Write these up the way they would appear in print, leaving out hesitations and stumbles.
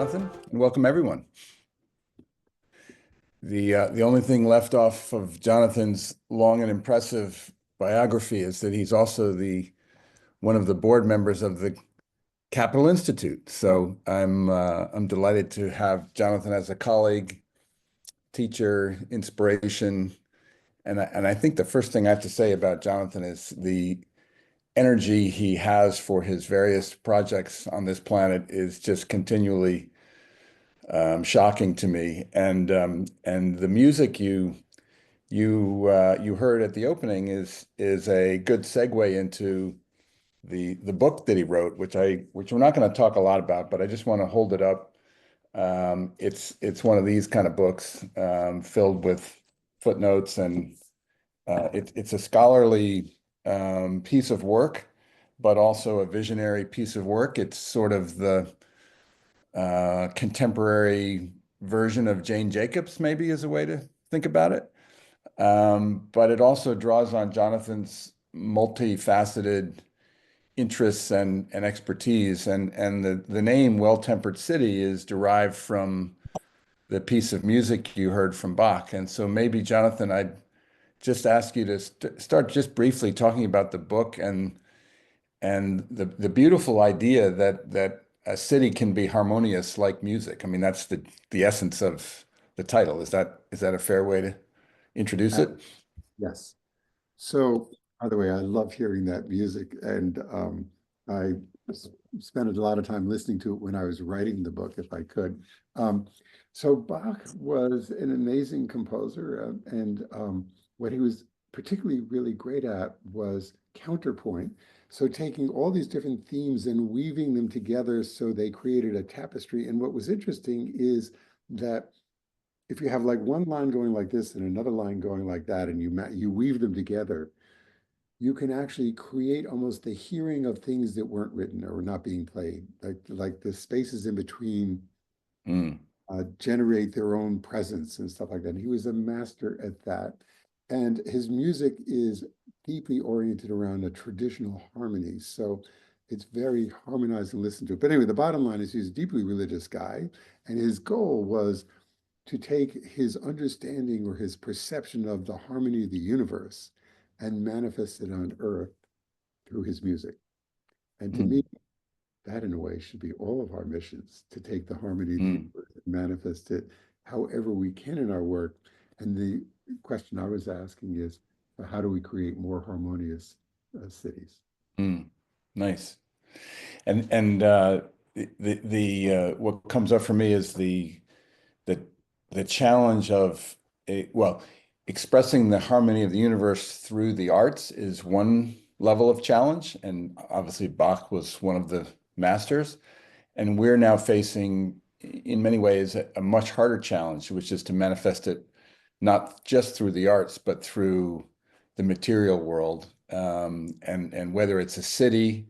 Jonathan, and welcome everyone. The only thing left off of Jonathan's long and impressive biography is that he's also one of the board members of the Capital Institute. So I'm delighted to have Jonathan as a colleague, teacher, inspiration, and I think the first thing I have to say about Jonathan is the energy he has for his various projects on this planet is just continually shocking to me. And the music you heard at the opening is a good segue into the book that he wrote, which we're not going to talk a lot about, but I just want to hold it up. It's one of these kind of books filled with footnotes, and it's a scholarly piece of work, but also a visionary piece of work. It's sort of the contemporary version of Jane Jacobs, maybe is a way to think about it. But it also draws on Jonathan's multifaceted interests and expertise. And the name Well-Tempered City is derived from the piece of music you heard from Bach. And so maybe, Jonathan, I'd just ask you to start just briefly talking about the book and the beautiful idea that a city can be harmonious like music. I mean, that's the essence of the title. Is that a fair way to introduce it? Yes. So, by the way, I love hearing that music, and I spent a lot of time listening to it when I was writing the book, if I could. So Bach was an amazing composer, and what he was particularly really great at was counterpoint. So taking all these different themes and weaving them together so they created a tapestry. And what was interesting is that if you have like one line going like this and another line going like that, and you weave them together, you can actually create almost the hearing of things that weren't written or were not being played. Like the spaces in between Mm. generate their own presence and stuff like that. And he was a master at that. And his music is deeply oriented around a traditional harmony. So it's very harmonized and listened to. But anyway, the bottom line is he's a deeply religious guy. And his goal was to take his understanding or his perception of the harmony of the universe and manifest it on earth through his music. And to me, that in a way should be all of our missions, to take the harmony of the universe and manifest it however we can in our work. And the question I was asking is, how do we create more harmonious cities? Nice. And the what comes up for me is the challenge of expressing the harmony of the universe through the arts is one level of challenge, and obviously Bach was one of the masters, and we're now facing, in many ways, a much harder challenge, which is to manifest it not just through the arts, but through the material world, and whether it's a city,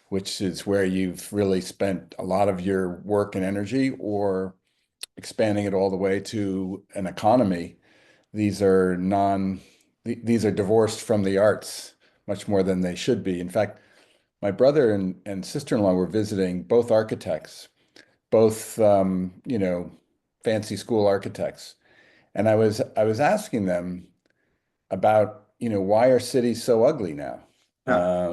which is where you've really spent a lot of your work and energy, or expanding it all the way to an economy. These are divorced from the arts much more than they should be. In fact, my brother and sister-in-law were visiting, both architects, both fancy school architects. And I was asking them about, why are cities so ugly now? Yeah.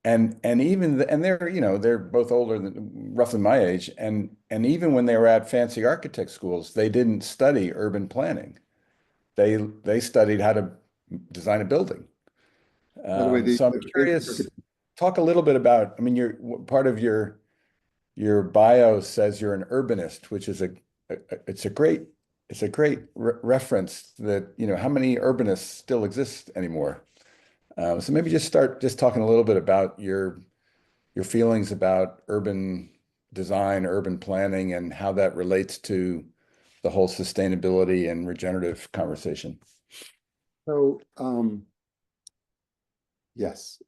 And they're both older than roughly my age, and even when they were at fancy architect schools, they didn't study urban planning. They studied how to design a building. By the way, So I'm curious, talk a little bit about, I mean, part of your bio says you're an urbanist, which is it's a great reference that, how many urbanists still exist anymore? So maybe just start talking a little bit about your feelings about urban design, urban planning, and how that relates to the whole sustainability and regenerative conversation. So, yes.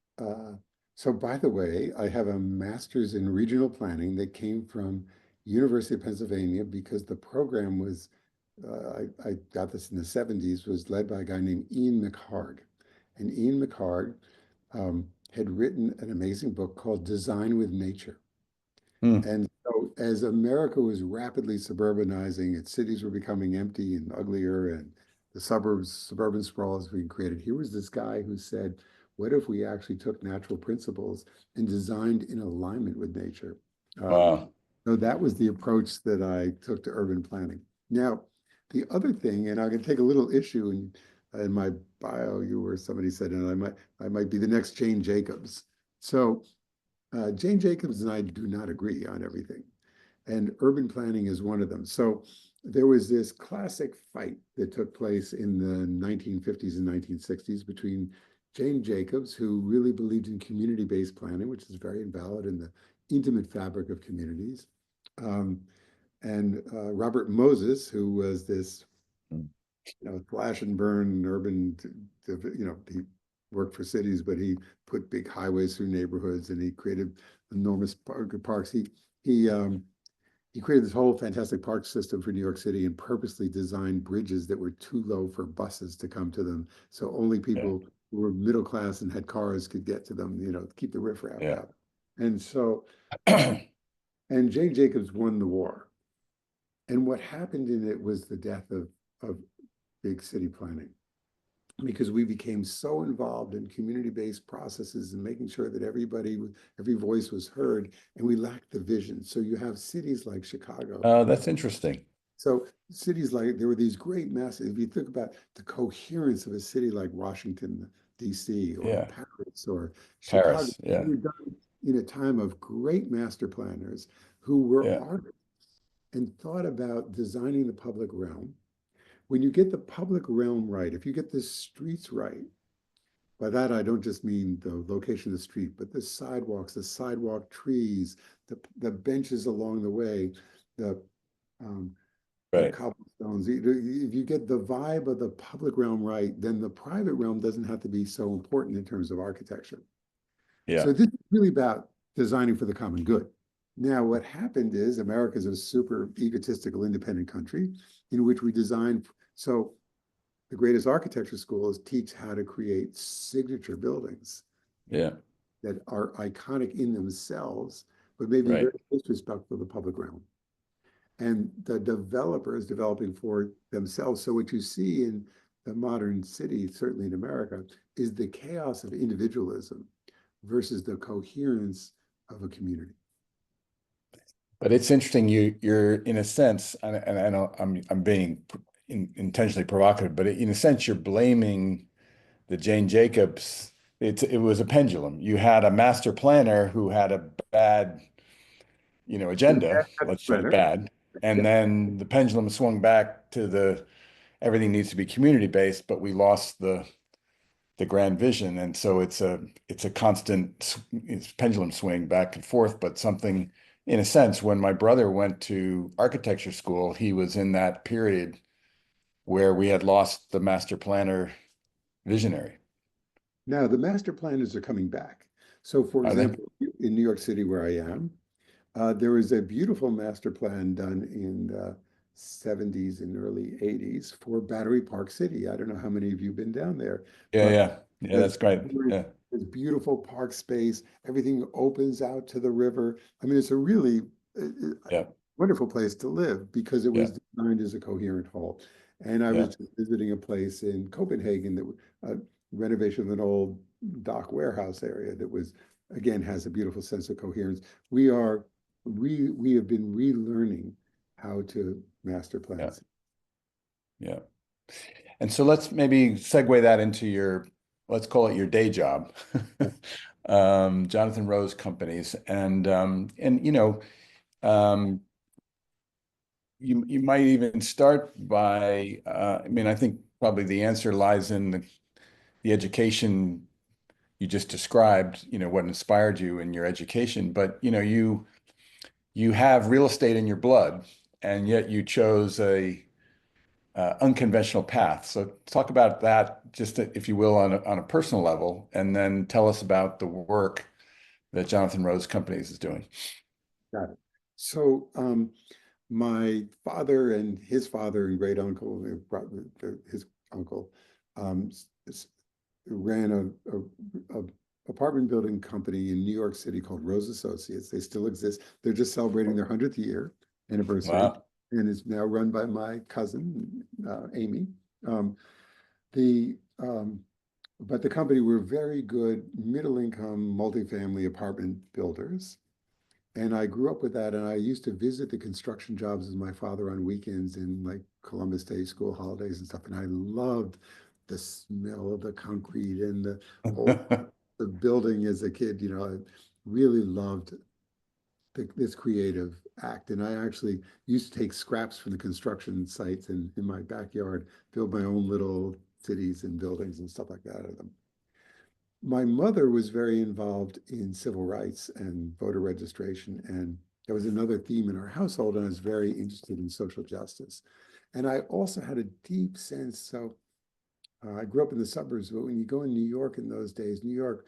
So by the way, I have a master's in regional planning that came from University of Pennsylvania because the program was, I got this in the 70s, was led by a guy named Ian McHarg. And Ian McHarg had written an amazing book called Design with Nature. Hmm. And so as America was rapidly suburbanizing, its cities were becoming empty and uglier, and the suburban sprawl is being created. Here was this guy who said, what if we actually took natural principles and designed in alignment with nature? Um, Wow. so that was the approach that I took to urban planning. Now, the other thing, and I can take a little issue in my bio, you were somebody said, and I might be the next Jane Jacobs. So Jane Jacobs and I do not agree on everything, and urban planning is one of them. So there was this classic fight that took place in the 1950s and 1960s between Jane Jacobs, who really believed in community-based planning, which is very invalid in the intimate fabric of communities, um, and Robert Moses, who was this, slash and burn urban, he worked for cities, but he put big highways through neighborhoods and he created enormous parks. He created this whole fantastic park system for New York City and purposely designed bridges that were too low for buses to come to them. So only Yeah. people who were middle class and had cars could get to them, keep the riffraff Yeah. out. And so, and Jane Jacobs won the war. And what happened in it was the death of big city planning, because we became so involved in community-based processes and making sure that every voice was heard, and we lacked the vision. So you have cities like Chicago. Oh, that's interesting. So cities like, there were these great masses. If you think about the coherence of a city like Washington, DC, or Yeah. Paris, or Chicago, Paris. they Yeah. were done in a time of great master planners who were Yeah. artists and thought about designing the public realm. When you get the public realm right, if you get the streets right, by that I don't just mean the location of the street, but the sidewalks, the sidewalk trees, the benches along the way, the um, the Right. cobblestones. If you get the vibe of the public realm right, then the private realm doesn't have to be so important in terms of architecture. Yeah. So this is really about designing for the common good. Now, what happened is America is a super egotistical, independent country in which we design. So the greatest architecture schools teach how to create signature buildings Yeah. that are iconic in themselves, but maybe Right. very disrespectful of the public realm. And the developer is developing for themselves. So what you see in the modern city, certainly in America, is the chaos of individualism versus the coherence of a community. But it's interesting. You're in a sense, and I know I'm being intentionally provocative, but in a sense, you're blaming the Jane Jacobs. It was a pendulum. You had a master planner who had a bad, agenda. Let's say Planner. bad, and Yeah. then the pendulum swung back to the everything needs to be community based, but we lost the grand vision, and so it's a constant it's pendulum swing back and forth. But something, in a sense, when my brother went to architecture school, he was in that period where we had lost the master planner visionary. Now, the master planners are coming back. So, for Are they? example, in New York City, where I am, there was a beautiful master plan done in the 70s and early 80s for Battery Park City. I don't know how many of you have been down there, Yeah, but yeah, yeah. as That's great. Yeah, this beautiful park space, everything opens out to the river. I mean, it's a really yeah, wonderful place to live because it yeah, was designed as a coherent whole. And I yeah, was just visiting a place in Copenhagen that renovation of an old dock warehouse area that was, again, has a beautiful sense of coherence. We have been relearning how to master yeah, plans. yeah. And so let's maybe segue that into let's call it your day job, Jonathan Rose Companies, and um, you might even start by, I mean, I think probably the answer lies in the education you just described, what inspired you in your education, but you have real estate in your blood, and yet you chose a unconventional path. So talk about that, just if you will, on a personal level, and then tell us about the work that Jonathan Rose Companies is doing. Got it. So my father and his father and great uncle, his uncle, um, ran a apartment building company in New York City called Rose Associates. They still exist. They're just celebrating their 100th year anniversary, Wow. and is now run by my cousin, Amy. Um, the but the company were very good middle income multifamily apartment builders. And I grew up with that. And I used to visit the construction jobs with my father on weekends in like Columbus Day school holidays and stuff. And I loved the smell of the concrete and the whole the building as a kid. You know, I really loved this creative act. And I actually used to take scraps from the construction sites and in my backyard, build my own little cities and buildings and stuff like that out of them. My mother was very involved in civil rights and voter registration, and that was another theme in our household. And I was very interested in social justice. And I also had a deep sense. So I grew up in the suburbs, but when you go in New York in those days, New York,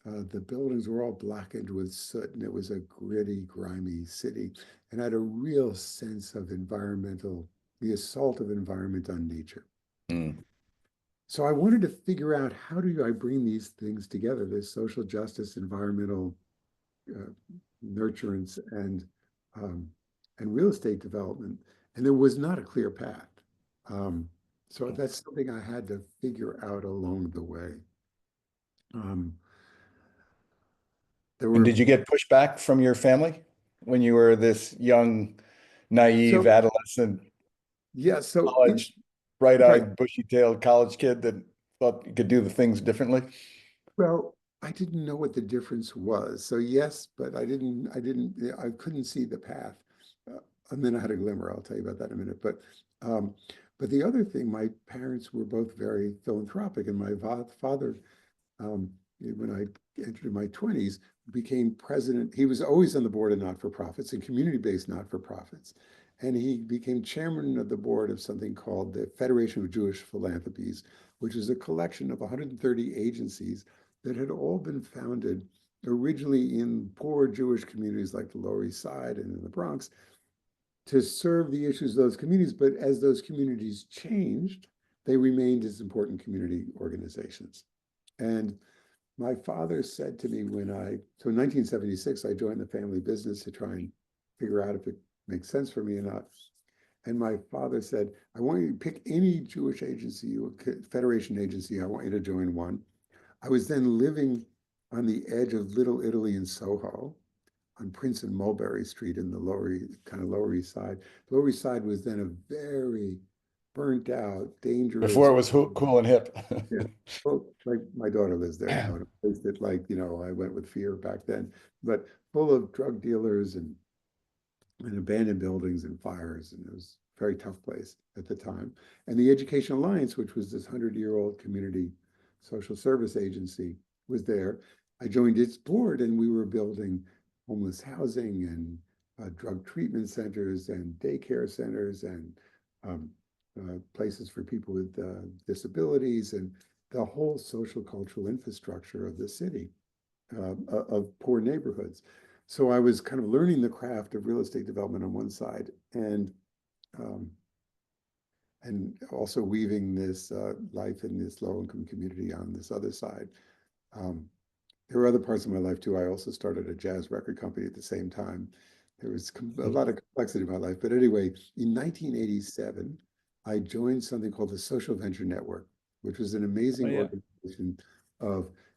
the buildings were all blackened with soot, and it was a gritty, grimy city. And I had a real sense of the assault of environment on nature. Mm. So I wanted to figure out how do I bring these things together, this social justice, environmental uh, nurturance, um, and real estate development. And there was not a clear path. Um, so that's something I had to figure out along the way. Um, there And were did you get pushback from your family when you were this young, naive so adolescent, yeah. So college, right. bright-eyed, bushy-tailed college kid that thought you could do the things differently? Well, I didn't know what the difference was. So yes, but I couldn't see the path. Uh, and then I had a glimmer. I'll tell you about that in a minute. Um, but the other thing, my parents were both very philanthropic, and my father, um, when I entered my 20s, became president. He was always on the board of not-for-profits and community-based not-for-profits. And he became chairman of the board of something called the Federation of Jewish Philanthropies, which is a collection of 130 agencies that had all been founded originally in poor Jewish communities like the Lower East Side and in the Bronx to serve the issues of those communities. But as those communities changed, they remained as important community organizations. And my father said to me so in 1976, I joined the family business to try and figure out if it makes sense for me or not. And my father said, I want you to pick any Jewish agency, Federation agency, I want you to join one. I was then living on the edge of Little Italy in Soho on Prince and Mulberry Street in the Lower East Side. The Lower East Side was then a very burnt out, dangerous. Before it was cool and hip. Yeah. Well, like my daughter lives there now, in a place that, like, I went with fear back then, but full of drug dealers and abandoned buildings and fires. And it was a very tough place at the time. And the Education Alliance, which was this 100-year-old community social service agency, was there. I joined its board, and we were building homeless housing and drug treatment centers and daycare centers and um, places for people with disabilities and the whole social cultural infrastructure of the city, of poor neighborhoods. So I was kind of learning the craft of real estate development on one side, um, and also weaving this life in this low income community on this other side. Um, there were other parts of my life too. I also started a jazz record company at the same time. There was a lot of complexity in my life. But anyway, in 1987, I joined something called the Social Venture Network, which was an Oh, amazing yeah. organization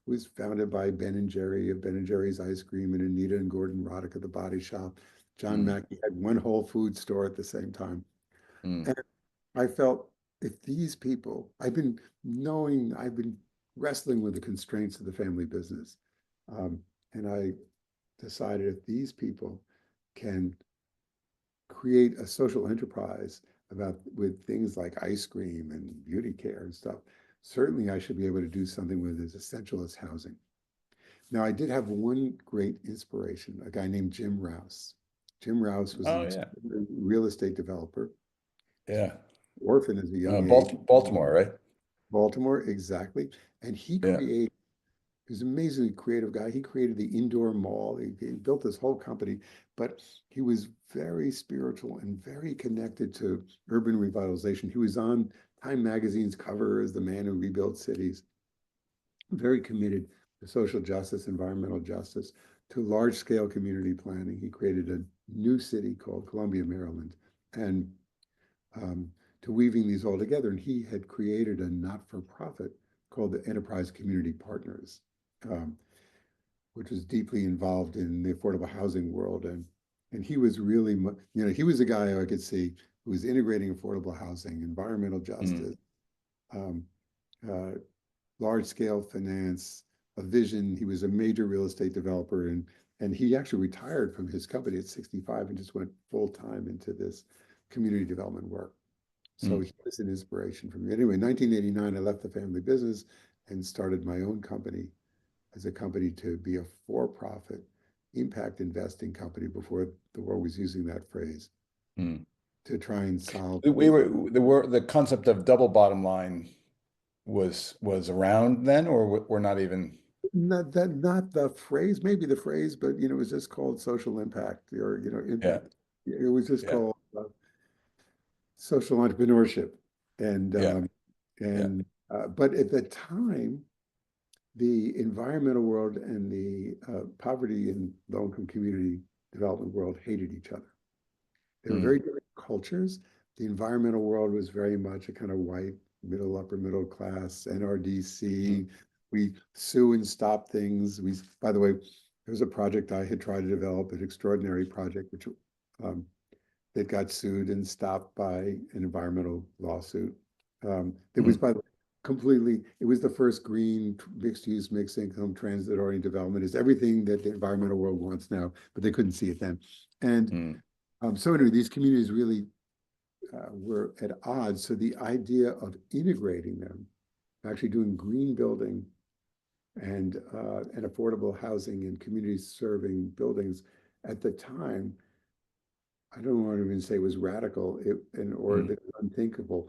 it was founded by Ben and Jerry of Ben and Jerry's Ice Cream and Anita and Gordon Roddick of the Body Shop. John Mm, Mackey had one Whole Food store at the same time. mm. And I felt if these people, I've been wrestling with the constraints of the family business. Um, and I decided if these people can create a social enterprise with things like ice cream and beauty care and stuff, certainly I should be able to do something with as essential as housing. Now, I did have one great inspiration, a guy named Jim Rouse. Jim Rouse was Oh, an yeah. real estate developer, Yeah. orphan at a young age. Baltimore, right? Baltimore, exactly. And Yeah. he's an amazingly creative guy. He created the indoor mall. He built this whole company, but he was very spiritual and very connected to urban revitalization. He was on Time Magazine's cover as the man who rebuilt cities, very committed to social justice, environmental justice, to large-scale community planning. He created a new city called Columbia, Maryland, and to weaving these all together. And he had created a not-for-profit called the Enterprise Community Partners, um, which was deeply involved in the affordable housing world. And he was really, he was a guy I could see who was integrating affordable housing, environmental Mm, justice, um, uh, large scale finance, a vision. He was a major real estate developer, and he actually retired from his company at 65 and just went full time into this community development work. So mm, he was an inspiration for me. Anyway, in 1989, I left the family business and started my own company as a company to be a for-profit impact investing company before the world was using that phrase mm. to try and solve The concept of double bottom line was around then, or we're not even. not the phrase, maybe the phrase, but it was just called social impact or Yeah, impact. It was just yeah, called social entrepreneurship, and yeah, yeah. but at the time, the environmental world and the poverty and low-income community development world hated each other. They were very Mm, different cultures. The environmental world was very much a kind of white, upper middle class, mm, NRDC. We sue and stop things. By the way, there was a project I had tried to develop, an extraordinary project, which um, that got sued and stopped by an environmental lawsuit. It was, mm, by the way, completely, it was the first green, mixed use, mixed income, transit oriented development. Is everything that the environmental world wants now, but they couldn't see it then. And mm, so anyway, these communities really were at odds. So the idea of integrating them, actually doing green building and affordable housing and community serving buildings at the time, I don't want to even say it was radical or that mm, it was unthinkable.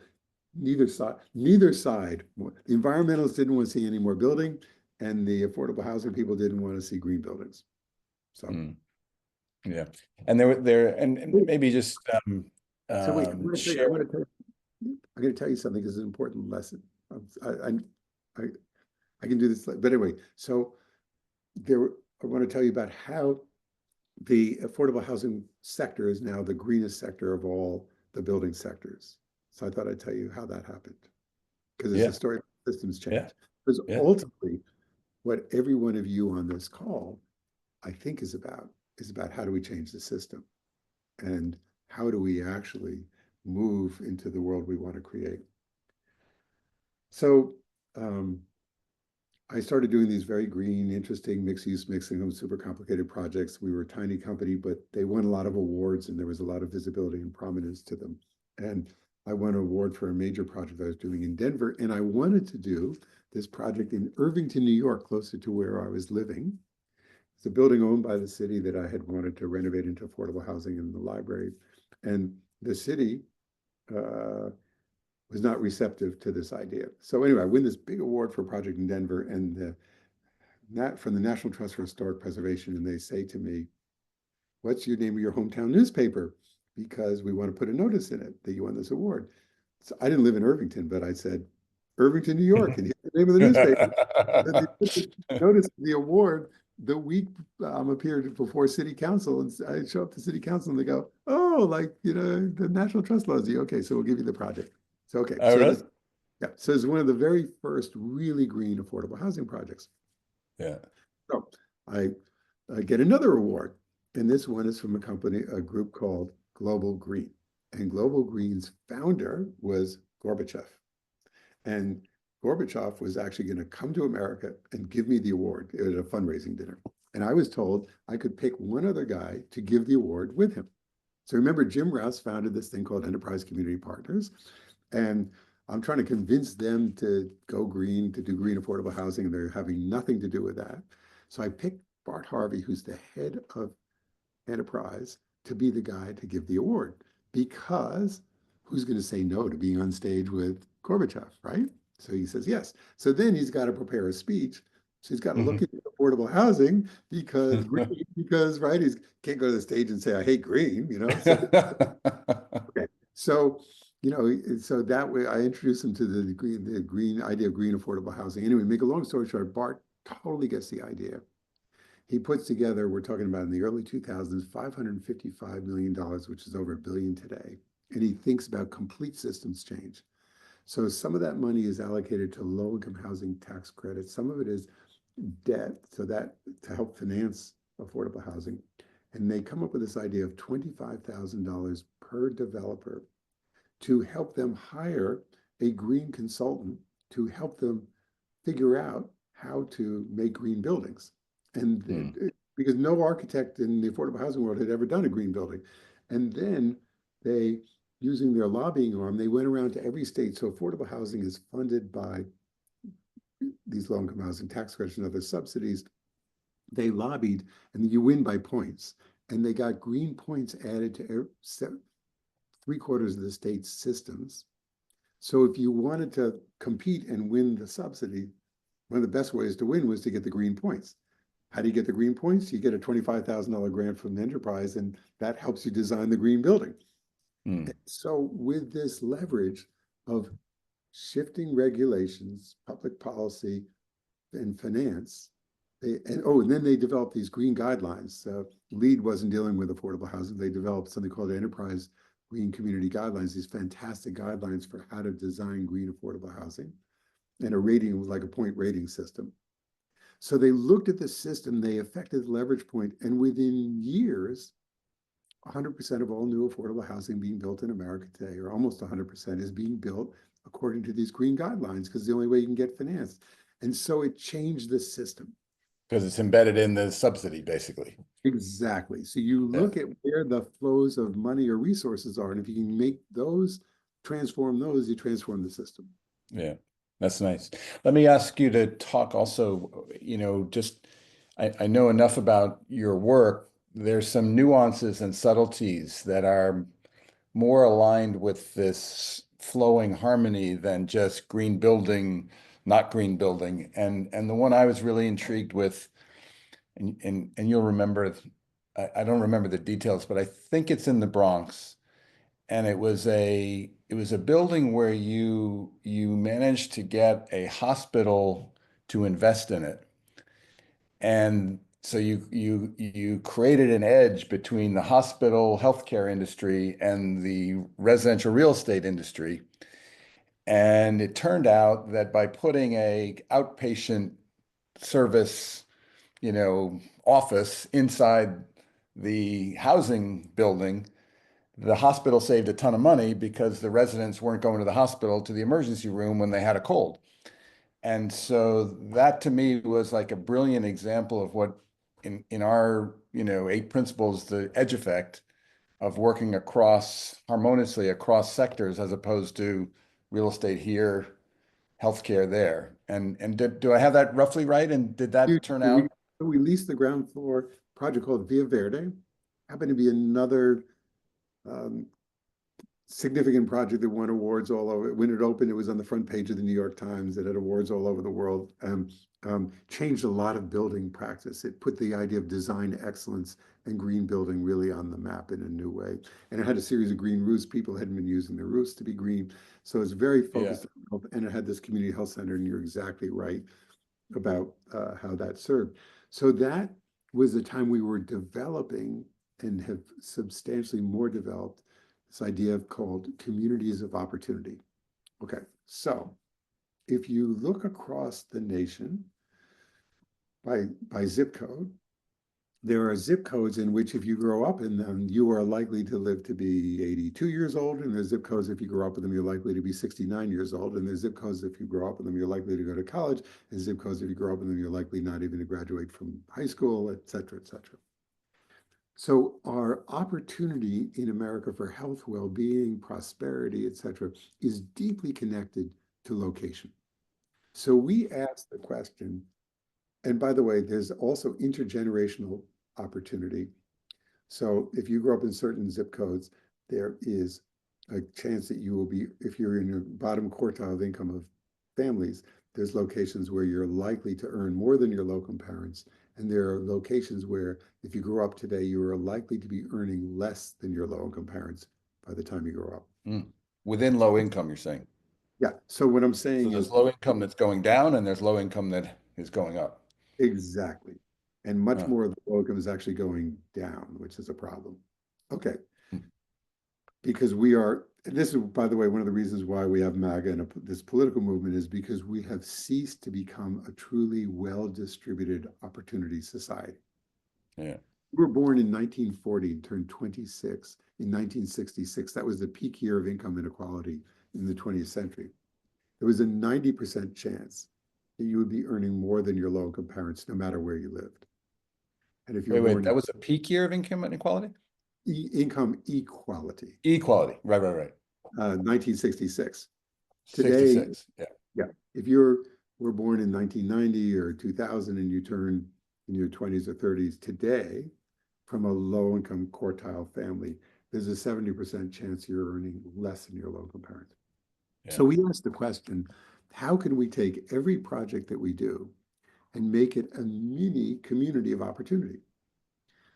Neither side. The environmentalists didn't want to see any more building, and the affordable housing people didn't want to see green buildings. So, mm. Yeah. And and maybe just so wait, share. I'm going to tell you something. This is an important lesson. I, I, I can do this, but anyway. So there, I want to tell you about how the affordable housing sector is now the greenest sector of all the building sectors. So I thought I'd tell you how that happened because it's a Yeah, story of systems yeah, change. Because yeah. ultimately, what every one of you on this call, I think, is about how do we change the system and how do we actually move into the world we want to create. So um, I started doing these very green, interesting, mixed use, mixed income, super complicated projects. We were a tiny company, but they won a lot of awards and there was a lot of visibility and prominence to them. And I won an award for a major project I was doing in Denver. And I wanted to do this project in Irvington, New York, closer to where I was living. It's a building owned by the city that I had wanted to renovate into affordable housing in the library. And the city was not receptive to this idea. So anyway, I win this big award for a project in Denver, and from the National Trust for Historic Preservation, and they say to me, "What's your name of your hometown newspaper? Because we want to put a notice in it that you won this award." So I didn't live in Irvington, but I said, "Irvington, New York," and here's the name of the newspaper. And they put the notice the award the week appeared before City Council, and I show up to City Council, and they go, "Oh, like the National Trust laws." Okay, so we'll give you the project. So okay, Oh, so really? this yeah, so it's one of the very first really green affordable housing projects. Yeah. So I get another award, and this one is from a group called Global Green. And Global Green's founder was Gorbachev. And Gorbachev was actually going to come to America and give me the award at a fundraising dinner. And I was told I could pick one other guy to give the award with him. So remember, Jim Rouse founded this thing called Enterprise Community Partners. And I'm trying to convince them to go green, to do green affordable housing, and they're having nothing to do with that. So I picked Bart Harvey, who's the head of Enterprise, to be the guy to give the award because who's going to say no to being on stage with Gorbachev, right? So he says yes. So then he's got to prepare a speech. So he's got to look Mhm. at affordable housing because green, because right, he can't go to the stage and say I hate green. So okay, so so that way I introduced him to the green idea of green affordable housing. Anyway, make a long story short, Bart totally gets the idea. He puts together, we're talking about in the early 2000s, $555 million, which is over a billion today. And he thinks about complete systems change. So some of that money is allocated to low-income housing tax credits. Some of it is debt, so that to help finance affordable housing. And they come up with this idea of $25,000 per developer to help them hire a green consultant to help them figure out how to make green buildings. And because no architect in the affordable housing world had ever done a green building. And then they, using their lobbying arm, they went around to every state. So affordable housing is funded by these low-income housing tax credits and other subsidies. They lobbied, and you win by points. And they got green points added to 3/4 of the state's systems. So if you wanted to compete and win the subsidy, one of the best ways to win was to get the green points. How do you get the green points? You get a $25,000 grant from the enterprise, and that helps you design the green building. So with this leverage of shifting regulations, public policy, and finance, and then they developed these green guidelines. LEED wasn't dealing with affordable housing. They developed something called Enterprise Green Community Guidelines, these fantastic guidelines for how to design green affordable housing, and a rating, like a point rating system. So they looked at the system, they affected the leverage point, and within years, 100% of all new affordable housing being built in America today, or almost 100%, is being built according to these green guidelines, because the only way you can get financed. And so it changed the system. Because it's embedded in the subsidy, basically. Exactly. So you look at where the flows of money or resources are, and if you can make those, transform those, you transform the system. Yeah, that's nice. Let me ask you to talk also, just I know enough about your work. There's some nuances and subtleties that are more aligned with this flowing harmony than just green building, not green building. And the one I was really intrigued with, and you'll remember, I don't remember the details, but I think it's in the Bronx. And it was a building where you managed to get a hospital to invest in it. And so you created an edge between the hospital healthcare industry and the residential real estate industry. And it turned out that by putting a outpatient service, office inside the housing building, the hospital saved a ton of money because the residents weren't going to the hospital to the emergency room when they had a cold. And so that to me was like a brilliant example of what in our, 8 principles, the edge effect of working harmoniously across sectors as opposed to real estate here, healthcare there. And do I have that roughly right? And did that turn out? We leased the ground floor project called Via Verde. Happened to be another significant project that won awards all over. When it opened, it was on the front page of the New York Times. It had awards all over the world. Changed a lot of building practice. It put the idea of design excellence and green building really on the map in a new way. And it had a series of green roofs. People hadn't been using their roofs to be green. So it's very focused on health, and it had this community health center, and you're exactly right about how that served. So that was the time we were developing and have substantially more developed this idea called communities of opportunity. Okay, so if you look across the nation by zip code, there are zip codes in which if you grow up in them, you are likely to live to be 82 years old. And there's zip codes, if you grow up in them, you're likely to be 69 years old. And there's zip codes, if you grow up in them, you're likely to go to college. And zip codes, if you grow up in them, you're likely not even to graduate from high school, et cetera, et cetera. So our opportunity in America for health, well-being, prosperity, et cetera, is deeply connected to location. So we ask the question, and by the way, there's also intergenerational opportunity. So if you grow up in certain zip codes, there is a chance that you will be, if you're in the bottom quartile of income of families, there's locations where you're likely to earn more than your local parents. And there are locations where if you grow up today, you are likely to be earning less than your low-income parents by the time you grow up. Within low income, you're saying? Yeah. So what I'm So saying there's is low income that's going down and there's low income that is going up. Exactly. And much Huh. more of the low income is actually going down, which is a problem. Okay. Because we are, and this is, by the way, one of the reasons why we have MAGA and this political movement is because we have ceased to become a truly well-distributed opportunity society. Yeah. We were born in 1940 and turned 26 in 1966. That was the peak year of income inequality in the 20th century. There was a 90% chance that you would be earning more than your low income parents, no matter where you lived. And if you're Wait, born that was a peak year of income inequality? in income equality, Equality. Right. 1966. Today, 66. Yeah. yeah, if you were born in 1990 or 2000 and you turn in your 20s or 30s today from a low income quartile family, there's a 70% chance you're earning less than your low income parents. Yeah. So we asked the question, how can we take every project that we do and make it a mini community of opportunity?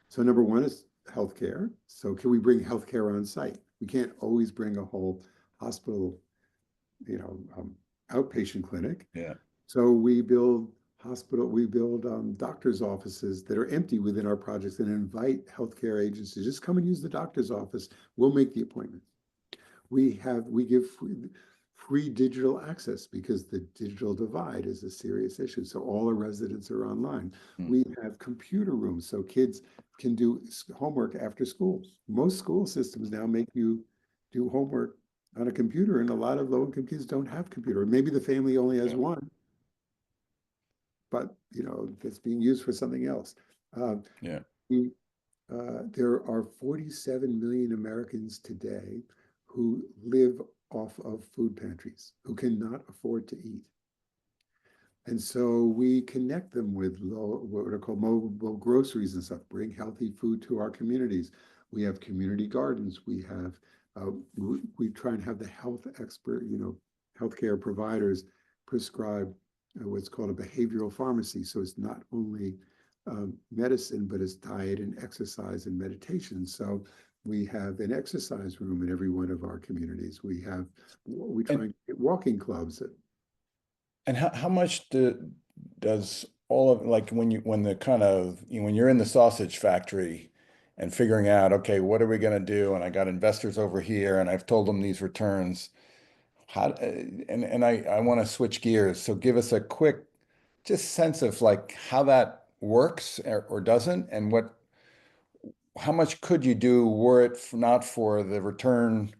So number one is healthcare. So can we bring healthcare on site? We can't always bring a whole hospital, you know, outpatient clinic. Yeah. So we build we build doctors' offices that are empty within our projects and invite healthcare agents to just come and use the doctor's office. We'll make the appointment. We give free digital access because the digital divide is a serious issue. So all our residents are online. Hmm. We have computer rooms so kids can do homework after school. Most school systems now make you do homework on a computer, and a lot of low-income kids don't have computer. Maybe the family only has Yeah. one, but it's being used for something else. Yeah. We there are 47 million Americans today who live off of food pantries, who cannot afford to eat. And so we connect them with what are called mobile groceries and stuff, bring healthy food to our communities. We have community gardens. We try and have the health expert, healthcare providers prescribe what's called a behavioral pharmacy. So it's not only medicine, but it's diet and exercise and meditation. So we have an exercise room in every one of our communities. We try And and get walking clubs. how much does all of, like, when the kind of, when you're in the sausage factory and figuring out, okay, what are we going to do? And I got investors over here and I've told them these returns. And I want to switch gears. So give us a quick just sense of like how that works or doesn't, and how much could you do were it not for the return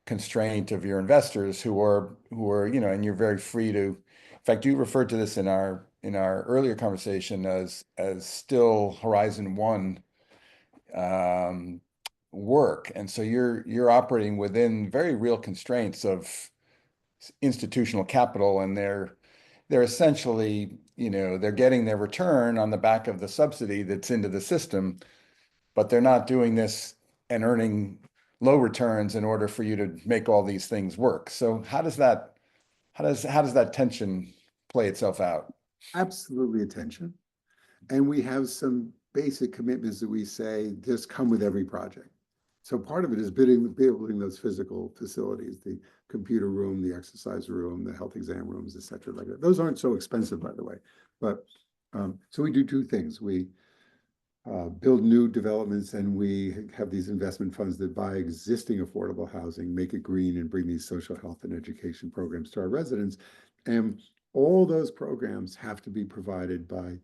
constraint of your investors who are, and you're very free to, in fact, you referred to this in our earlier conversation as still Horizon One um, work. And so you're operating within very real constraints of institutional capital, and they're essentially, they're getting their return on the back of the subsidy that's into the system, but they're not doing this and earning low returns in order for you to make all these things work. So how does that tension play itself out? Absolutely attention. And we have some basic commitments that we say just come with every project. So part of it is building those physical facilities, the computer room, the exercise room, the health exam rooms, et cetera, like that. Those aren't so expensive, by the way. But so we do two things. We build new developments, and we have these investment funds that buy existing affordable housing, make it green, and bring these social health and education programs to our residents. And all those programs have to be provided by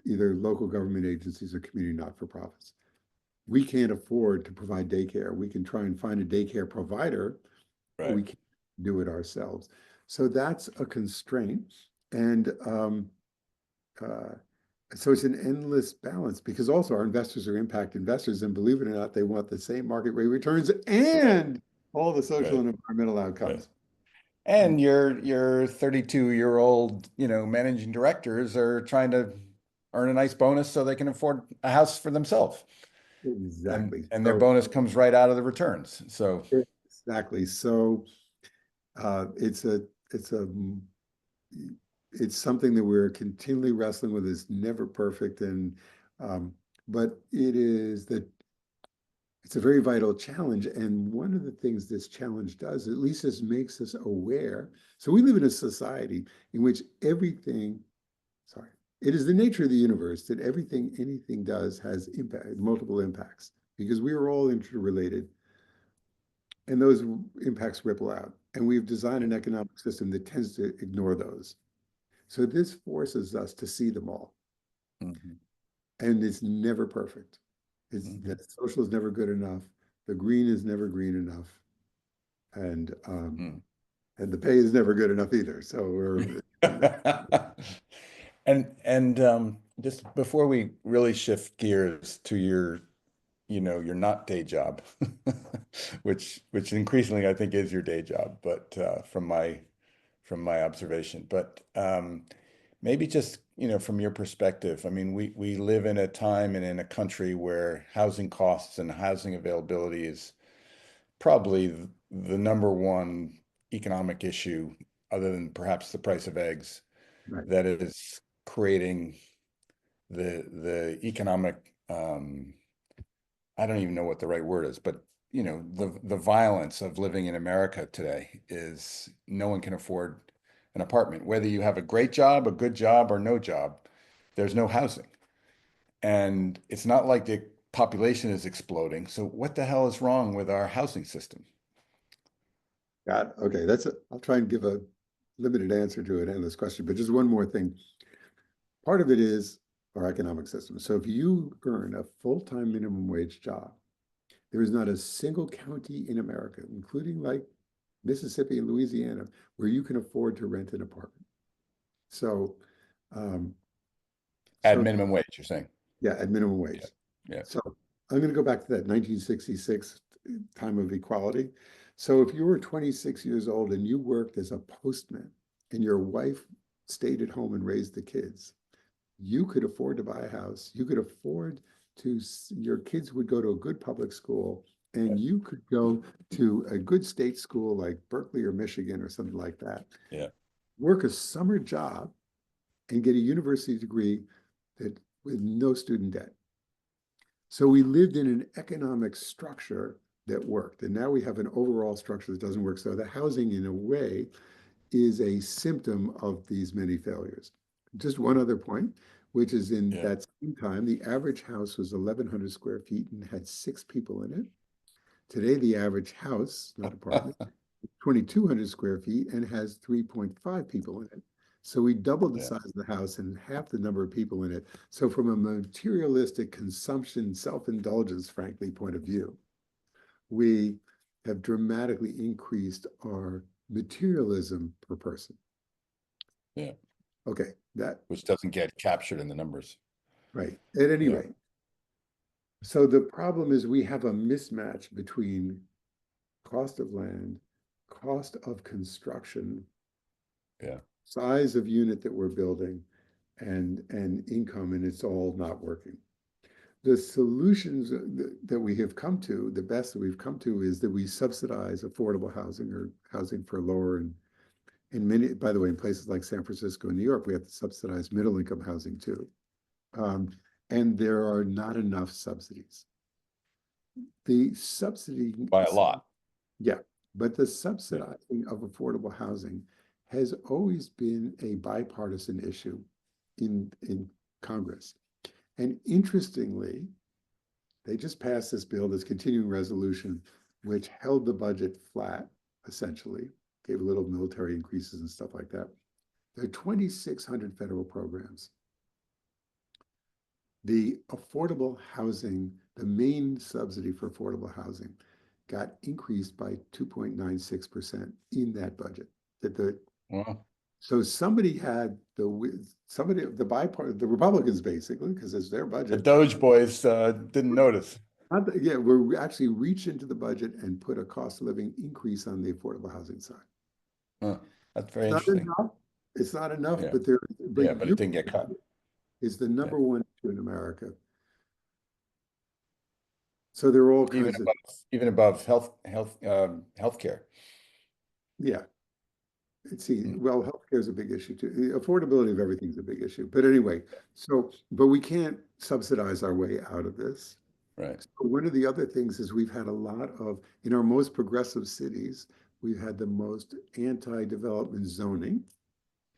either local government agencies or community not-for-profits. We can't afford to provide daycare. We can try and find a daycare provider, but Right. we can't do it ourselves. So that's a constraint. And uh, so it's an endless balance, because also our investors are impact investors, and believe it or not, they want the same market rate returns Right. and all the social Right. and environmental Right. outcomes. And your 32-year-old, managing directors are trying to earn a nice bonus so they can afford a house for themselves. And Exactly. and their So bonus comes right out of the returns. So exactly. So uh, it's a it's a it's something that we're continually wrestling with. It's never perfect, and but it's a very vital challenge. And one of the things this challenge does, at least this makes us aware. So we live in a society in which everything, sorry, It is the nature of the universe that everything anything does has impact, multiple impacts, because we are all interrelated, and those impacts ripple out. And we've designed an economic system that tends to ignore those. So this forces us to see them all, Mhm. and it's never perfect. It's the Mhm. social is never good enough. The green is never green enough, and Mm. and the pay is never good enough either. So we're And just before we really shift gears to your, your not day job, which increasingly I think is your day job, but from my observation. But maybe just, from your perspective, I mean, we live in a time and in a country where housing costs and housing availability is probably the number one economic issue, other than perhaps the price of eggs, right. that is creating the economic, I don't even know what the right word is, but the violence of living in America today is no one can afford an apartment. Whether you have a great job, a good job, or no job, there's no housing. And it's not like the population is exploding. So what the hell is wrong with our housing system? Got it. Okay, I'll try and give a limited answer to an endless question, but just one more thing. Part of it is our economic system. So if you earn a full-time minimum wage job, there is not a single county in America, including like Mississippi and Louisiana, where you can afford to rent an apartment. So, um, At so minimum wage, you're saying? yeah, at minimum Yeah. wage. Yeah. So I'm going to go back to that 1966 time of equality. So if you were 26 years old and you worked as a postman and your wife stayed at home and raised the kids, you could afford to buy a house. You could afford to, your kids would go to a good public school, and you could go to a good state school like Berkeley or Michigan or something like that, Yeah. work a summer job and get a university degree that with no student debt. So we lived in an economic structure that worked. And now we have an overall structure that doesn't work. So the housing, in a way, is a symptom of these many failures. Just one other point, which is in Yeah. that same time, the average house was 1,100 square feet and had 6 people in it. Today, the average house, not apartment, 2,200 square feet and has 3.5 people in it. So we doubled the Yeah. size of the house and half the number of people in it. So from a materialistic consumption, self-indulgence, frankly, point of view, we have dramatically increased our materialism per person. Yeah. Okay, that Which doesn't get captured in the numbers. right. At any Yeah. rate, so the problem is we have a mismatch between cost of land, cost of construction, Yeah. size of unit that we're building, and income, and it's all not working. The solutions that we have come to, the best that we've come to, is that we subsidize affordable housing or housing for lower and in many, by the way, in places like San Francisco and New York, we have to subsidize middle income housing too. Um, and there are not enough subsidies. The subsidy, By a lot. yeah, but the Yeah. subsidizing of affordable housing has always been a bipartisan issue in Congress. And interestingly, they just passed this bill, this continuing resolution, which held the budget flat, essentially, gave a little military increases and stuff like that. There are 2,600 federal programs. The affordable housing, the main subsidy for affordable housing, got increased by 2.96% in that budget. That the Well, so somebody had the Republicans basically, because it's their the budget. Doge boys didn't notice. Yeah, we're actually reached into the budget and put a cost of living increase on the affordable housing side. Huh. That's very It's not interesting. enough. It's not enough, Yeah. but there, Yeah, but but it you didn't get cut. is the Yeah. number one issue in America. So there are all Even kinds of, above, even above healthcare. yeah. See, Mm. well, healthcare is a big issue too. The affordability of everything is a big issue. But anyway, but we can't subsidize our way out of this. Right. So one of the other things is we've had a lot of, in our most progressive cities, we've had the most anti-development zoning.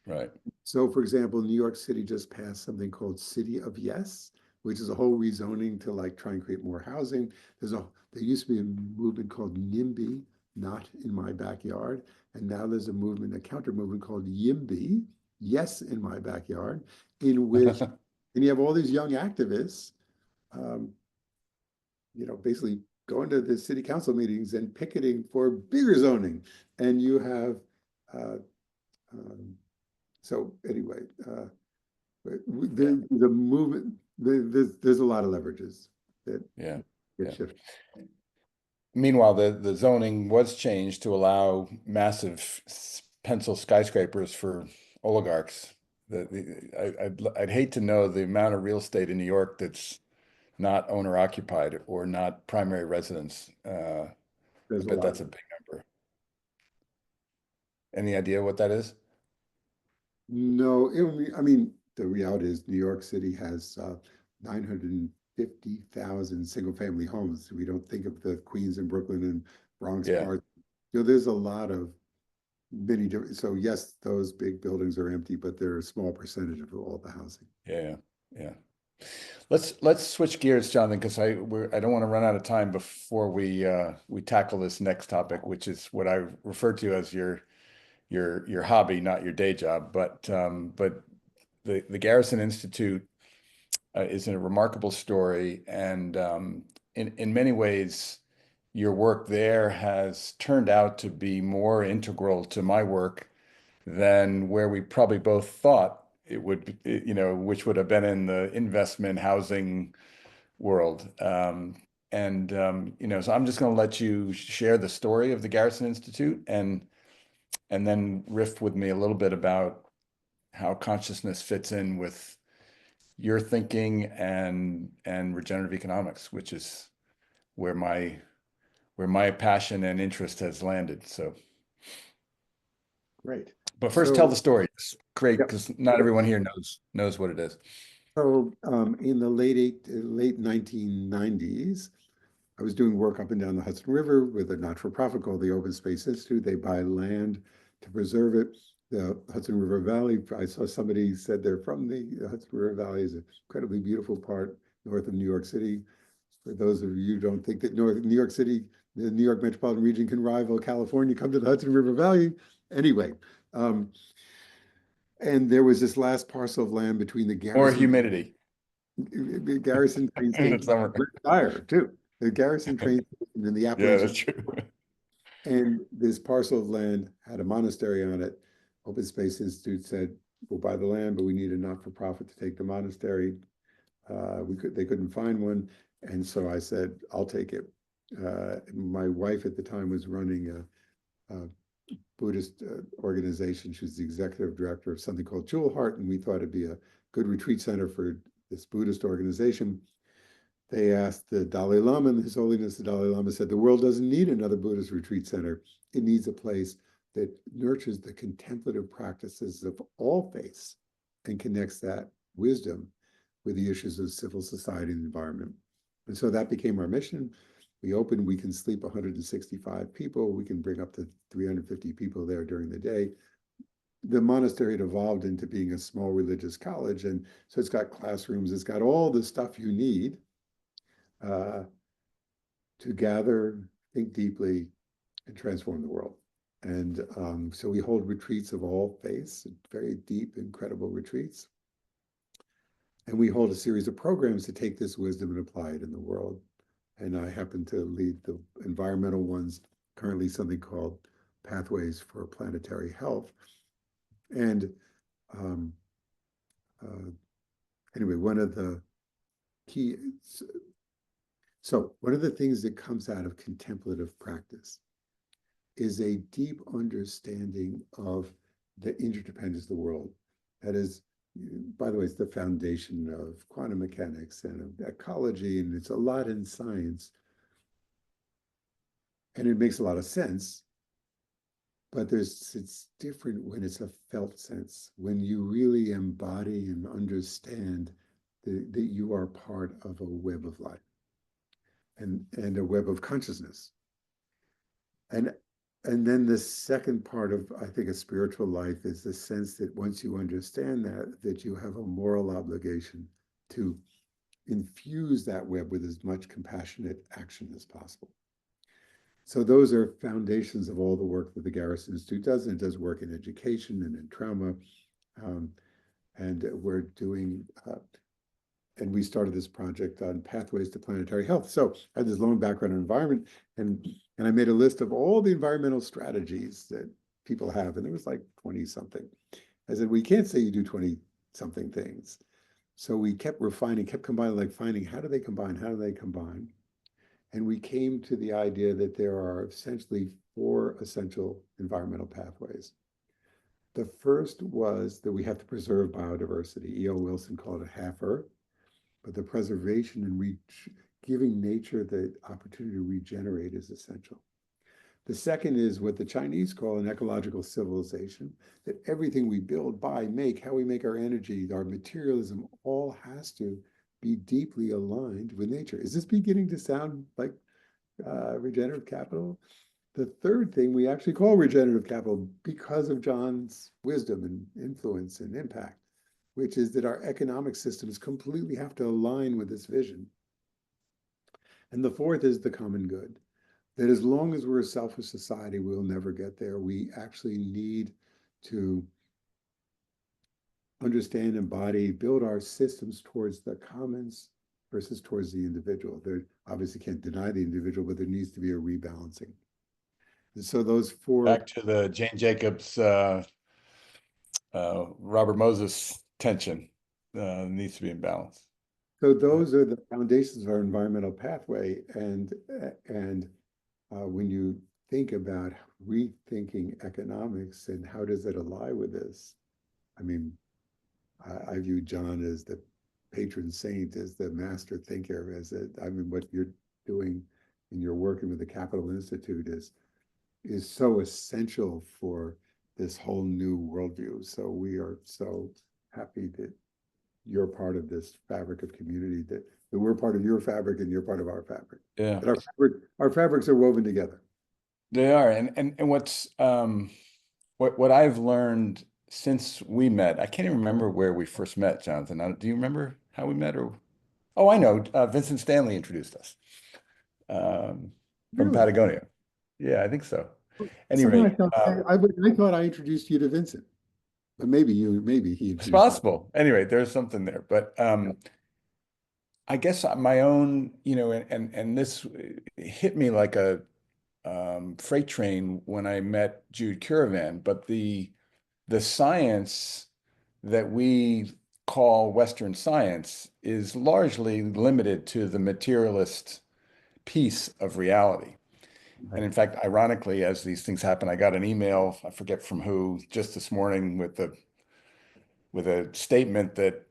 Right. So, for example, New York City just passed something called City of Yes, which is a whole rezoning to like try and create more housing. There used to be a movement called NIMBY, not in my backyard, and now there's a movement, a counter movement called YIMBY, yes in my backyard, in which, and you have all these young activists, um, basically going to the city council meetings and picketing for bigger zoning, and you have. Uh, um, so anyway. Yeah. The movement, there's a lot of leverages that Yeah. get Yeah. shifted. Meanwhile, the zoning was changed to allow massive pencil skyscrapers for oligarchs. I'd hate to know the amount of real estate in New York that's not owner occupied or not primary residence. I There's a bet lot that's of a big number. Any idea what that is? no. I mean, the reality is New York City has 950,000 single-family homes. We don't think of the Queens and Brooklyn and Bronx Yeah, parts. There's a lot of many different. So yes, those big buildings are empty, but they're a small percentage of all the housing. yeah, yeah. Let's switch gears, Jonathan, because I don't want to run out of time before we tackle this next topic, which is what I refer to as your hobby, not your day job. But the Garrison Institute is a remarkable story, and in many ways, your work there has turned out to be more integral to my work than where we probably both thought it would, which would have been in the investment housing world. So I'm just going to let you share the story of the Garrison Institute and then riff with me a little bit about how consciousness fits in with your thinking and regenerative economics, which is where my passion and interest has landed. So, Great. but first tell the So, story. It's great yep. because not everyone here knows what it is. So in the late 1990s, I was doing work up and down the Hudson River with a not-for-profit called the Open Space Institute. They buy land to preserve it. The Hudson River Valley, I saw somebody said they're from the Hudson River Valley, is an incredibly beautiful part north of New York City. For those of you who don't think that New York City, the New York metropolitan region can rival California, come to the Hudson River Valley. Anyway, and there was this last parcel of land between the More Garrison humidity Garrison train in the station, summer. fire too. The Garrison train station in the Yeah, that's Appalachian, true. and this parcel of land had a monastery on it. Open Space Institute said, "We'll buy the land, but we need a not-for-profit to take the monastery." They couldn't find one, and so I said, "I'll take it." My wife at the time was running a Buddhist organization. She was the executive director of something called Jewel Heart, and we thought it'd be a good retreat center for this Buddhist organization. They asked the Dalai Lama, and His Holiness the Dalai Lama said, the world doesn't need another Buddhist retreat center. It needs a place that nurtures the contemplative practices of all faiths and connects that wisdom with the issues of civil society and environment. And so that became our mission. We opened, we can sleep 165 people. We can bring up to 350 people there during the day. The monastery had evolved into being a small religious college. And so it's got classrooms, it's got all the stuff you need uh, to gather, think deeply, and transform the world. And so we hold retreats of all faiths, very deep, incredible retreats. And we hold a series of programs to take this wisdom and apply it in the world. And I happen to lead the environmental ones, currently something called Pathways for Planetary Health. And um, uh, anyway, one of the key, so one of the things that comes out of contemplative practice is a deep understanding of the interdependence of the world. That is, by the way, it's the foundation of quantum mechanics and of ecology, and it's a lot in science. And it makes a lot of sense, but it's different when it's a felt sense, when you really embody and understand that you are part of a web of life and a web of consciousness. And and then the second part of, I think, a spiritual life is the sense that once you understand that, that you have a moral obligation to infuse that web with as much compassionate action as possible. So those are foundations of all the work that the Garrison Institute does, and it does work in education and in trauma. Um, and we're doing, and we started this project on pathways to planetary health. So I had this long background in environment, and I made a list of all the environmental strategies that people have, and it was like 20 something. I said, we can't say you do 20 something things. So we kept refining, kept combining, like finding how do they combine, how do they combine? And we came to the idea that there are essentially four essential environmental pathways. The first was that we have to preserve biodiversity. E.O. Wilson called it half Earth, but the preservation and giving nature the opportunity to regenerate is essential. The second is what the Chinese call an ecological civilization, that everything we build, buy, make, how we make our energy, our materialism, all has to be deeply aligned with nature. Is this beginning to sound like regenerative capital? The third thing we actually call regenerative capital because of John's wisdom and influence and impact, which is that our economic systems completely have to align with this vision. And the fourth is the common good, that as long as we're a selfish society, we'll never get there. We actually need to understand, embody, build our systems towards the commons versus towards the individual. There obviously can't deny the individual, but there needs to be a rebalancing. And so those four. Back to the Jane Jacobs, Robert Moses tension needs to be in balance. So those are the foundations of our environmental pathway. And when you think about rethinking economics and how does it align with this? I mean, I view John as the patron saint, as the master thinker, I mean, what you're doing in your working with the Capital Institute is so essential for this whole new worldview. So we are so happy that you're part of this fabric of community, that we're part of your fabric and you're part of our fabric. Yeah, That our fabrics are woven together. they are. And what's what I've learned since we met, I can't even remember where we first met, Jonathan. Do you remember how we met? Or oh, I know. Vincent Stanley introduced us from Really? Patagonia. Yeah, I think so. Any Somehow rate, I thought I introduced you to Vincent, but maybe he it's introduced you. possible. Anyway, there's something there. But I guess my own, and this hit me like a freight train when I met Jude Curavan, but the science that we call Western science is largely limited to the materialist piece of reality. And Right. in fact, ironically, as these things happen, I got an email, I forget from who, just this morning with a statement that,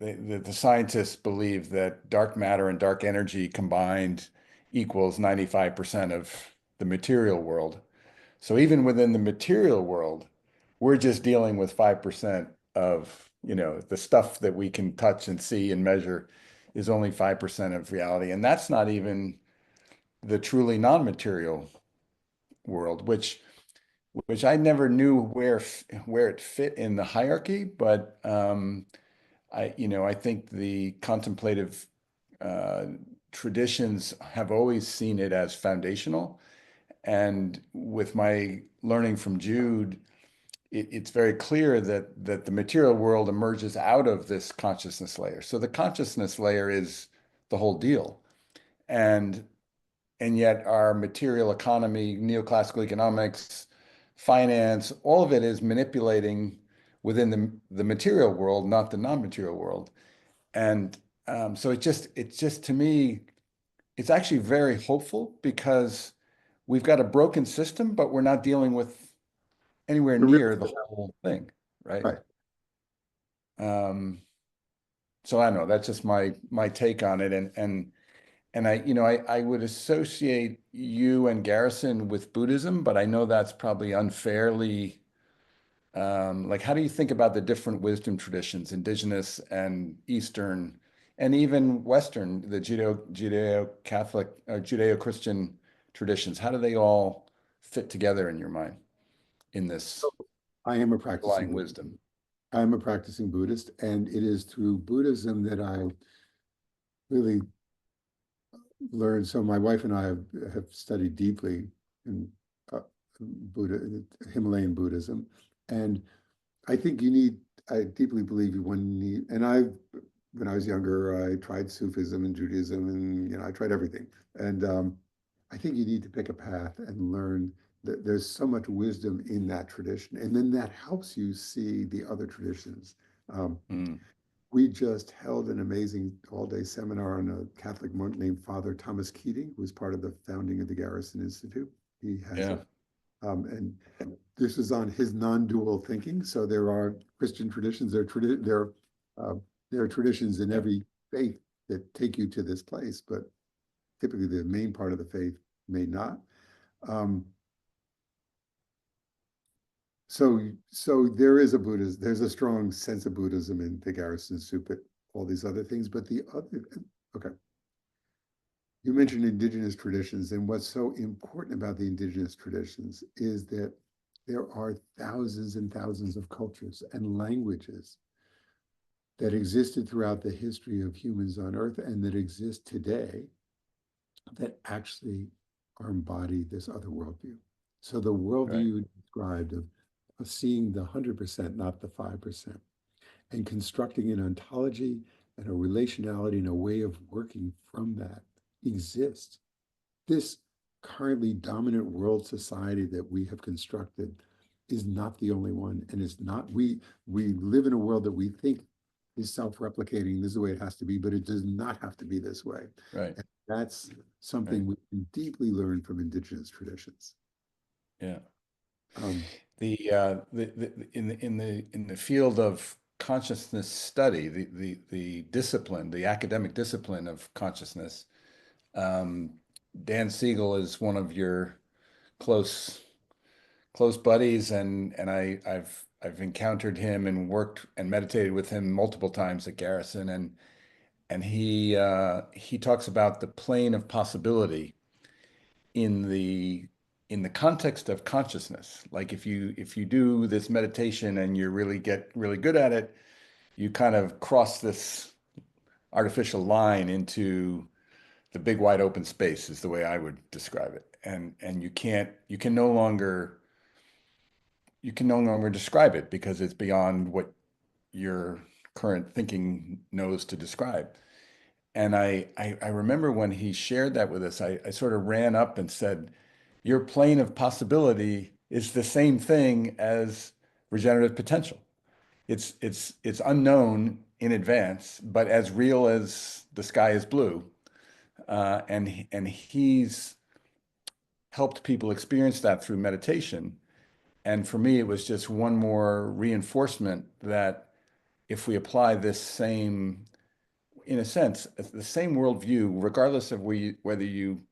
the scientists believe that dark matter and dark energy combined equals 95% of the material world. So even within the material world, we're just dealing with 5% of, the stuff that we can touch and see and measure is only 5% of reality. And that's not even the truly non-material world, which I never knew where it fit in the hierarchy, but I think the contemplative uh, traditions have always seen it as foundational. And with my learning from Jude, it's very clear that the material world emerges out of this consciousness layer. So the consciousness layer is the whole deal. And and yet our material economy, neoclassical economics, finance, all of it is manipulating within the material world, not the non-material world. And so it's just to me, it's actually very hopeful because we've got a broken system, but we're not dealing with anywhere You're really near the whole thing, right? right. Um, so I don't know, that's just my take on it. And I would associate you and Garrison with Buddhism, but I know that's probably unfairly, like, how do you think about the different wisdom traditions, indigenous and Eastern, and even Western, the Judeo-Catholic or Judeo-Christian traditions? How do they all fit together in your mind in this I am a practicing underlying Buddhist. wisdom? I'm a practicing Buddhist, and it is through Buddhism that I really learned. So my wife and I have studied deeply in uh, Buddha, Himalayan Buddhism, and I think you need. I deeply believe one need, and when I was younger, I tried Sufism and Judaism, and I tried everything. And I think you need to pick a path and learn that there's so much wisdom in that tradition, and then that helps you see the other traditions. Um, Mm, we just held an amazing all-day seminar on a Catholic monk named Father Thomas Keating, who was part of the founding of the Garrison Institute. He has yeah, a and this is on his non-dual thinking. So there are Christian traditions, uh, there are traditions in yeah, every faith that take you to this place, but typically the main part of the faith may not. Um, so there is there's a strong sense of Buddhism in the Garrison Supit, all these other things. But okay, you mentioned indigenous traditions, and what's so important about the indigenous traditions is that there are thousands and thousands of cultures and languages that existed throughout the history of humans on Earth and that exist today that actually are embodied this other worldview. So the right, worldview described of seeing the 100%, not the 5%, and constructing an ontology and a relationality and a way of working from that exists. This currently dominant world society that we have constructed is not the only one, and it's not we live in a world that we think is self-replicating. This is the way it has to be, but it does not have to be this way. right, And that's right. something we can deeply learn from indigenous traditions. Yeah. Um, In the field of consciousness study, the discipline, the academic discipline of consciousness, um, Dan Siegel is one of your close close buddies, and I've encountered him and worked and meditated with him multiple times at Garrison, and he talks about the plane of possibility in the context of consciousness. Like if you do this meditation and you really get really good at it, you kind of cross this artificial line into the big wide open space is the way I would describe it. And you can no longer describe it because it's beyond what your current thinking knows to describe. And I remember when he shared that with us, I sort of ran up and said, your plane of possibility is the same thing as regenerative potential. It's unknown in advance, but as real as the sky is blue. And he's helped people experience that through meditation. And for me, it was just one more reinforcement that if we apply this same, in a sense, the same worldview, regardless of whether you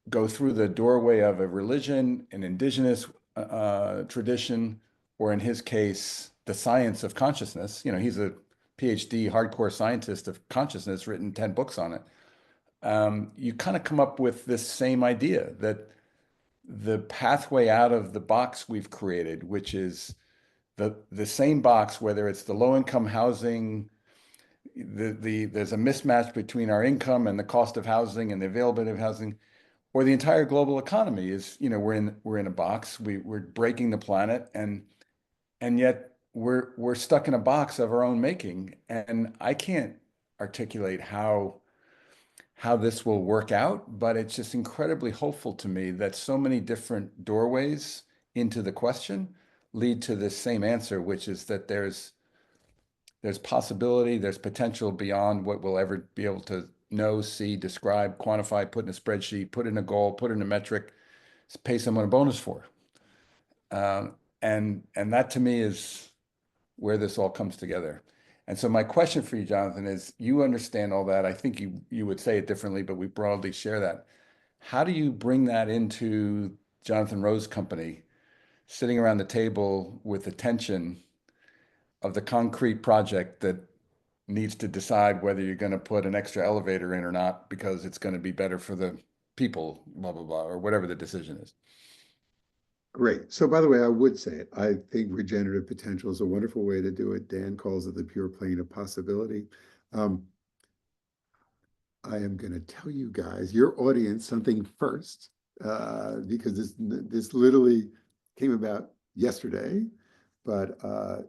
go through the doorway of a religion, an indigenous tradition, or in his case, the science of consciousness. He's a PhD hardcore scientist of consciousness, written 10 books on it. You kind of come up with this same idea that the pathway out of the box we've created, which is the same box, whether it's the low income housing, there's a mismatch between our income and the cost of housing and the availability of housing, or the entire global economy is, we're in a box. We're breaking the planet, and yet we're stuck in a box of our own making. And I can't articulate how this will work out, but it's just incredibly hopeful to me that so many different doorways into the question lead to this same answer, which is that there's possibility, there's potential beyond what we'll ever be able to know, see, describe, quantify, put in a spreadsheet, put in a goal, put in a metric, pay someone a bonus for. And that to me is where this all comes together. And so my question for you, Jonathan, is you understand all that. I think you would say it differently, but we broadly share that. How do you bring that into Jonathan Rowe's company, sitting around the table with the tension of the concrete project that needs to decide whether you're going to put an extra elevator in or not because it's going to be better for the people, blah, blah, blah, or whatever the decision is. Great. So by the way, I would say it. I think regenerative potential is a wonderful way to do it. Dan calls it the pure plane of possibility. Um, I am going to tell you guys, your audience, something first, because this literally came about yesterday, but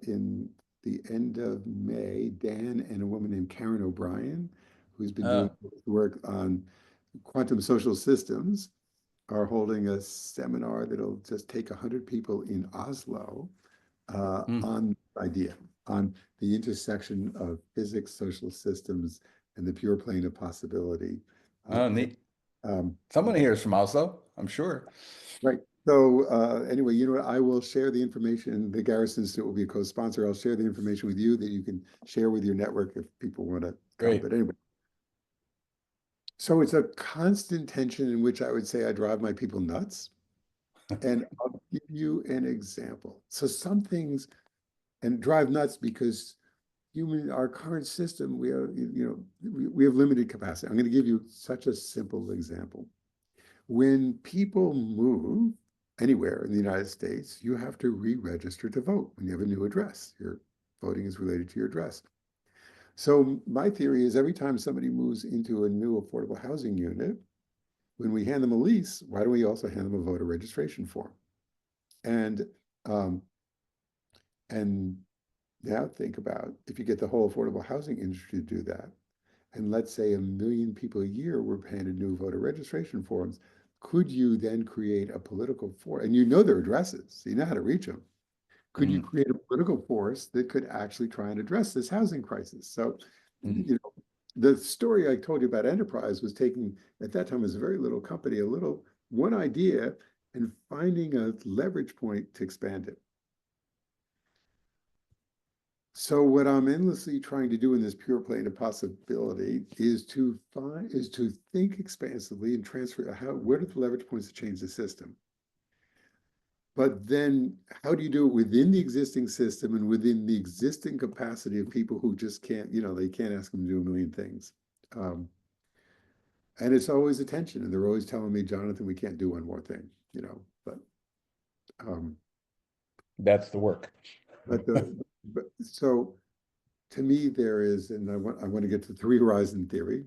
in the end of May, Dan and a woman named Karen O'Brien, who's been doing Oh, work on quantum social systems, are holding a seminar that'll just take 100 people in Oslo hmm. on the idea, on the intersection of physics, social systems, and the pure plane of possibility. Oh, And, neat. um, Someone here is from Oslo, I'm sure. right. So anyway, you know what? I will share the information. The Garrison Institute will be a co-sponsor. I'll share the information with you that you can share with your network if people want to come. Great. But anyway, so it's a constant tension in which I would say I drive my people nuts. And I'll give you an example. So some things and drive nuts because our current system, we are, we have limited capacity. I'm going to give you such a simple example. When people move anywhere in the United States, you have to re-register to vote when you have a new address. Your voting is related to your address. So my theory is every time somebody moves into a new affordable housing unit, when we hand them a lease, why don't we also hand them a voter registration form? And um, and now think about if you get the whole affordable housing industry to do that, and let's say 1 million people a year were handed new voter registration forms, could you then create a political force? And you know their addresses, so you know how to reach them. Could you Mm, create a political force that could actually try and address this housing crisis? So, mm. you know, the story I told you about Enterprise was taking, at that time, it was a very little company, one idea and finding a leverage point to expand it. So what I'm endlessly trying to do in this pure plane of possibility is to think expansively and transfer where are the leverage points to change the system? But then how do you do it within the existing system and within the existing capacity of people who just can't, they can't ask them to do 1 million things. Um, and it's always a tension. And they're always telling me, Jonathan, we can't do one more thing, but um, That's the work. so to me, there is, and I want to get to three horizon theory.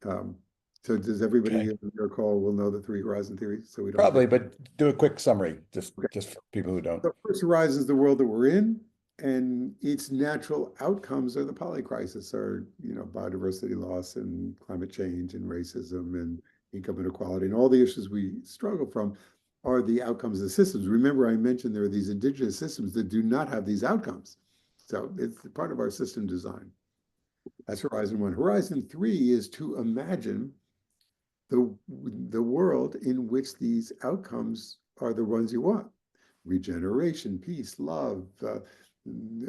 Um, so does everybody Okay. here on your call will know the three horizon theory? So we don't Probably, forget. but do a quick summary, Okay. just for people who don't. The first horizon is the world that we're in, and its natural outcomes are the polycrisis, are biodiversity loss and climate change and racism and income inequality and all the issues we struggle from are the outcomes of the systems. Remember, I mentioned there are these indigenous systems that do not have these outcomes. So it's part of our system design. That's horizon one. Horizon three is to imagine the, the world in which these outcomes are the ones you want. Regeneration, peace, love,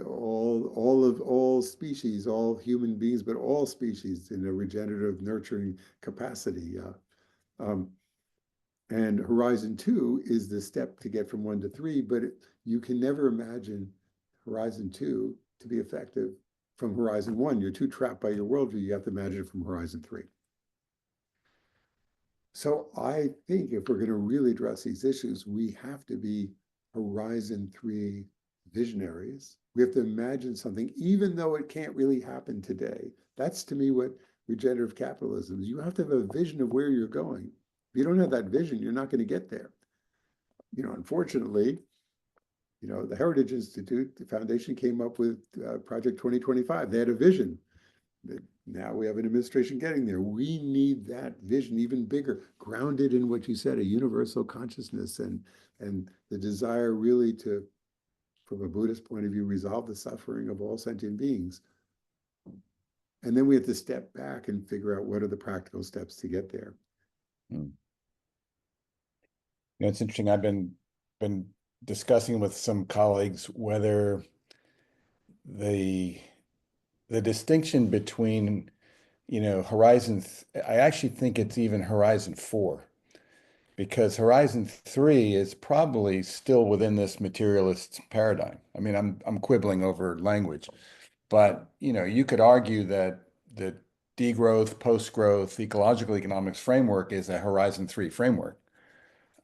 all species, all human beings, but all species in a regenerative, nurturing capacity. Um, and horizon two is the step to get from one to three, but you can never imagine horizon two to be effective from horizon one. You're too trapped by your worldview. You have to imagine it from horizon three. So I think if we're going to really address these issues, we have to be horizon three visionaries. We have to imagine something, even though it can't really happen today. That's to me what regenerative capitalism is. You have to have a vision of where you're going. If you don't have that vision, you're not going to get there. Unfortunately, the Heritage Institute, the foundation came up with Project 2025. They had a vision. Now we have an administration getting there. We need that vision even bigger, grounded in what you said, a universal consciousness and the desire really to, from a Buddhist point of view, resolve the suffering of all sentient beings. And then we have to step back and figure out what are the practical steps to get there. Mm. It's interesting. I've been discussing with some colleagues whether the the distinction between, I actually think it's even horizon four, because horizon three is probably still within this materialist paradigm. I mean, I'm quibbling over language, but you could argue that degrowth, post-growth, ecological economics framework is a Horizon 3 framework.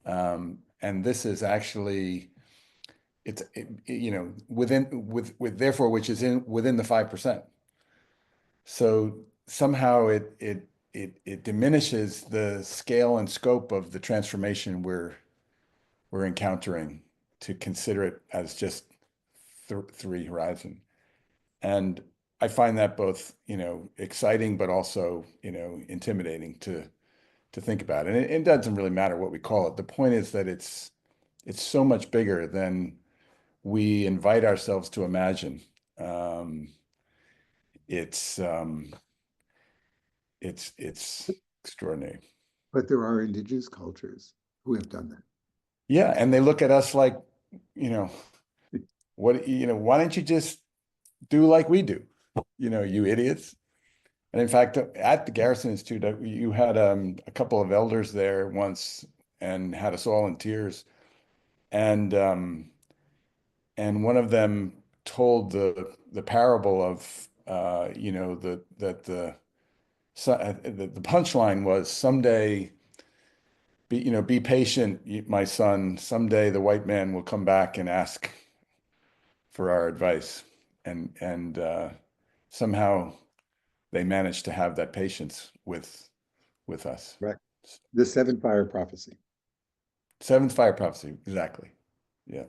And this is actually, therefore, which is within the 5%. So somehow it diminishes the scale and scope of the transformation we're encountering to consider it as just three horizon. And I find that both, exciting, but also, intimidating to think about. And it doesn't really matter what we call it. The point is that it's so much bigger than we invite ourselves to imagine. Um, it's um, it's extraordinary. But there are indigenous cultures who have done that. Yeah, and they look at us like, you know, why don't you just do like we do? You idiots. And in fact, at the Garrison Institute, you had a couple of elders there once and had us all in tears. And one of them told the parable of the punchline was someday be patient, my son. Someday the white man will come back and ask for our advice. And somehow they managed to have that patience with us. Right. The seven fire prophecy. Seventh fire prophecy, exactly. Yeah.